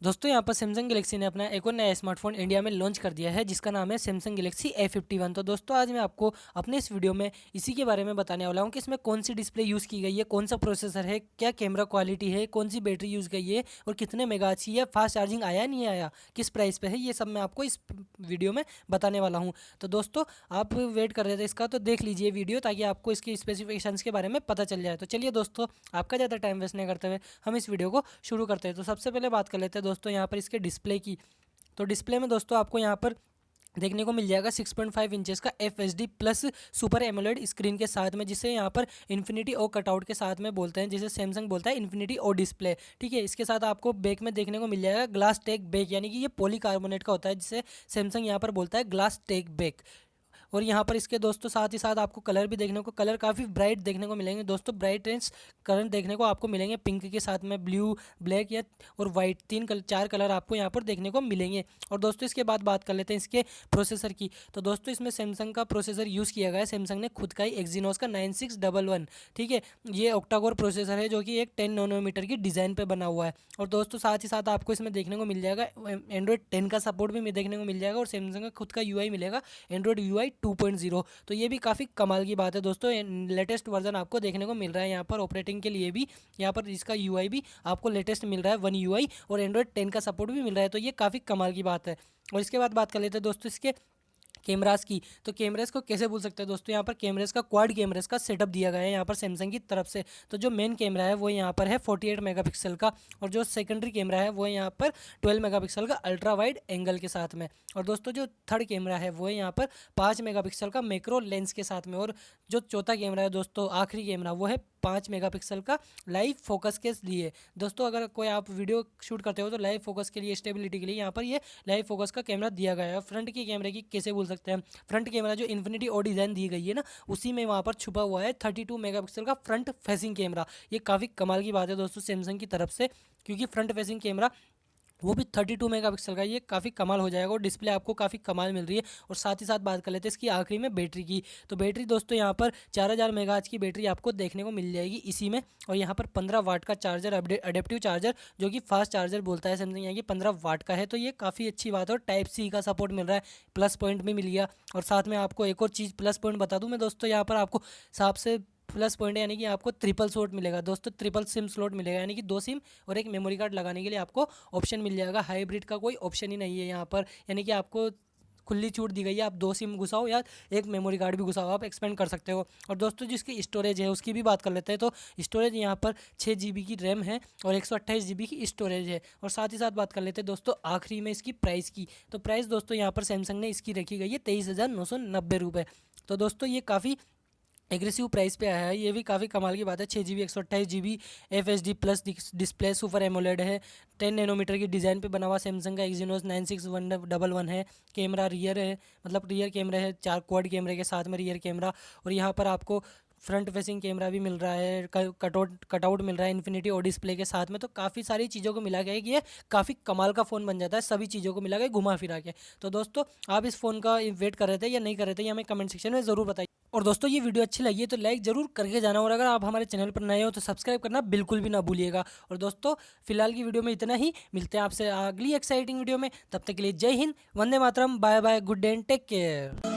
दोस्तों यहाँ पर सैमसंग गैलेक्सी ने अपना एक और नया स्मार्टफोन इंडिया में लॉन्च कर दिया है जिसका नाम है सैमसंग गैलेक्सी A51। तो दोस्तों आज मैं आपको अपने इस वीडियो में इसी के बारे में बताने वाला हूँ कि इसमें कौन सी डिस्प्ले यूज़ की गई है, कौन सा प्रोसेसर है, क्या कैमरा क्वालिटी है, कौन सी बैटरी यूज़ गई है और कितने मेगा की है, फास्ट चार्जिंग आया नहीं आया, किस प्राइस पे है, ये सब मैं आपको इस वीडियो में बताने वाला हूँ। तो दोस्तों आप वेट कर रहे थे इसका, तो देख लीजिए वीडियो ताकि आपको इसके स्पेसिफिकेशंस के बारे में पता चल जाए। तो चलिए दोस्तों आपका ज़्यादा टाइम वेस्ट नहीं करते हुए हम इस वीडियो को शुरू करते हैं। तो सबसे पहले बात कर लेते हैं दोस्तों यहाँ पर इसके डिस्प्ले की। तो डिस्प्ले में दोस्तों आपको यहाँ पर देखने को मिल जाएगा 6.5 इंचेस का FHD plus super AMOLED screen के साथ में, जिसे यहाँ पर इन्फिनिटी ओ कटआउट के साथ में बोलते हैं, जिसे सैमसंग बोलता है इन्फिनिटी ओ डिस्प्ले। ठीक है, इसके साथ आपको बैक में देखने को मिल जाएगा ग्लास टेक बैक, यानी कि ये पॉलीकार्बोनेट का होता है जिसे सैमसंग यहाँ पर बोलता है ग्लास टेक बैक। और यहाँ पर इसके दोस्तों साथ ही साथ आपको कलर भी देखने को, कलर काफ़ी ब्राइट देखने को मिलेंगे दोस्तों। ब्राइट रेंज कलर देखने को आपको मिलेंगे, पिंक के साथ में ब्लू, ब्लैक या और वाइट, चार कलर आपको यहाँ पर देखने को मिलेंगे। और दोस्तों इसके बाद बात कर लेते हैं इसके प्रोसेसर की। तो दोस्तों इसमें सैमसंग का प्रोसेसर यूज़ किया गया है, सैमसंग ने खुद का ही Exynos का 9611। ठीक है, ये ऑक्टाकोर प्रोसेसर है जो कि एक 10 नैनोमीटर की डिज़ाइन पर बना हुआ है। और दोस्तों साथ ही साथ आपको इसमें देखने को मिल जाएगा एंड्रॉयड 10 का सपोर्ट भी देखने को मिल जाएगा और सैमसंग का खुद का UI मिलेगा, एंड्रॉयड UI 2.0। तो ये भी काफ़ी कमाल की बात है दोस्तों। लेटेस्ट वर्जन आपको देखने को मिल रहा है यहाँ पर ऑपरेटिंग के लिए भी, यहाँ पर इसका UI भी आपको लेटेस्ट मिल रहा है, One UI, और एंड्रॉयड 10 का सपोर्ट भी मिल रहा है। तो ये काफ़ी कमाल की बात है। और इसके बाद बात कर लेते हैं दोस्तों इसके कैमरास की। तो कैमरास को कैसे बोल सकते हैं दोस्तों, यहाँ पर कैमरास का क्वाड कैमरास का सेटअप दिया गया है यहाँ पर सैमसंग की तरफ से। तो जो मेन कैमरा है वो यहाँ पर है 48 मेगापिक्सल का, और जो सेकेंडरी कैमरा है वो यहाँ पर 12 मेगापिक्सल का अल्ट्रा वाइड एंगल के साथ में। और दोस्तों जो थर्ड कैमरा है वो यहाँ पर 5 मेगापिक्सल का मैक्रो लेंस के साथ में। और जो चौथा कैमरा है दोस्तों, आखिरी कैमरा, वो है 5 मेगापिक्सल का लाइव फोकस के लिए। दोस्तों अगर कोई आप वीडियो शूट करते हो तो लाइव फोकस के लिए, स्टेबिलिटी के लिए यहाँ पर ये लाइव फोकस का कैमरा दिया गया है। फ्रंट की कैमरे की कैसे बोल सकते हैं, फ्रंट कैमरा जो इन्फिनिटी ओ डिज़ाइन दी गई है ना, उसी में वहाँ पर छुपा हुआ है 32 मेगापिक्सल का फ्रंट फेसिंग कैमरा। ये काफ़ी कमाल की बात है दोस्तों सैमसंग की तरफ से, क्योंकि फ्रंट फेसिंग कैमरा वो भी 32 मेगापिक्सल का, ये काफ़ी कमाल हो जाएगा और डिस्प्ले आपको काफ़ी कमाल मिल रही है। और साथ ही साथ बात कर लेते हैं इसकी आखिरी में बैटरी की। तो बैटरी दोस्तों यहाँ पर 4000 मेगाहर्ट्ज़ की बैटरी आपको देखने को मिल जाएगी इसी में। और यहाँ पर 15 वाट का चार्जर, अडेप्टिव चार्जर, जो कि फास्ट चार्जर बोलता है सैमसंग, यहाँ की 15 वाट का है। तो ये काफ़ी अच्छी बात है। और टाइप C का सपोर्ट मिल रहा है, प्लस पॉइंट भी मिल गया। और साथ में आपको एक और चीज़ प्लस पॉइंट बता दूँ मैं दोस्तों, यहाँ पर आपको सबसे प्लस पॉइंट यानी कि आपको ट्रिपल स्लॉट मिलेगा दोस्तों, ट्रिपल सिम स्लॉट मिलेगा, यानी कि 2 सिम और एक मेमोरी कार्ड लगाने के लिए आपको ऑप्शन मिल जाएगा। हाइब्रिड का कोई ऑप्शन ही नहीं है यहाँ पर, यानी कि आपको खुली छूट दी गई है, आप 2 सिम घुसाओ या एक मेमोरी कार्ड भी घुसाओ, आप एक्सपेंड कर सकते हो। और दोस्तों जिसकी स्टोरेज है उसकी भी बात कर लेते हैं। तो स्टोरेज यहाँ पर 6 GB की रैम है और 128 GB की स्टोरेज है। और साथ ही साथ बात कर लेते हैं दोस्तों आखिरी में इसकी प्राइस की। तो प्राइस दोस्तों यहाँ पर सैमसंग ने इसकी रखी गई है 23,990 रुपये। तो दोस्तों ये काफ़ी एग्रेसिव प्राइस पे आया है, ये भी काफ़ी कमाल की बात है। 6 GB 128 GB FHD plus display, super AMOLED है, 10 नैनोमीटर की डिज़ाइन पे बना हुआ सैमसंग का Exynos 9611 है। कैमरा रियर है, मतलब रियर कैमरा है, 4 क्वाड कैमरे के साथ में रियर कैमरा। और यहाँ पर आपको फ्रंट फेसिंग कैमरा भी मिल रहा है, कटआउट मिल रहा है इन्फिनिटी ओ डिस्प्ले के साथ में। तो काफ़ी सारी चीज़ों को मिला के ये काफ़ी कमाल का फ़ोन बन जाता है, सभी चीज़ों को मिला के घुमा फिरा के। तो दोस्तों आप इस फ़ोन का वेट कर रहे थे या नहीं कर रहे थे, ये हमें कमेंट सेक्शन में ज़रूर बताइए। और दोस्तों ये वीडियो अच्छी लगी है तो लाइक ज़रूर करके जाना, और अगर आप हमारे चैनल पर नए हो तो सब्सक्राइब करना बिल्कुल भी ना भूलिएगा। और दोस्तों फिलहाल की वीडियो में इतना ही, मिलते हैं आपसे अगली एक्साइटिंग वीडियो में। तब तक के लिए जय हिंद, वंदे मातरम, bye bye, good day and take care.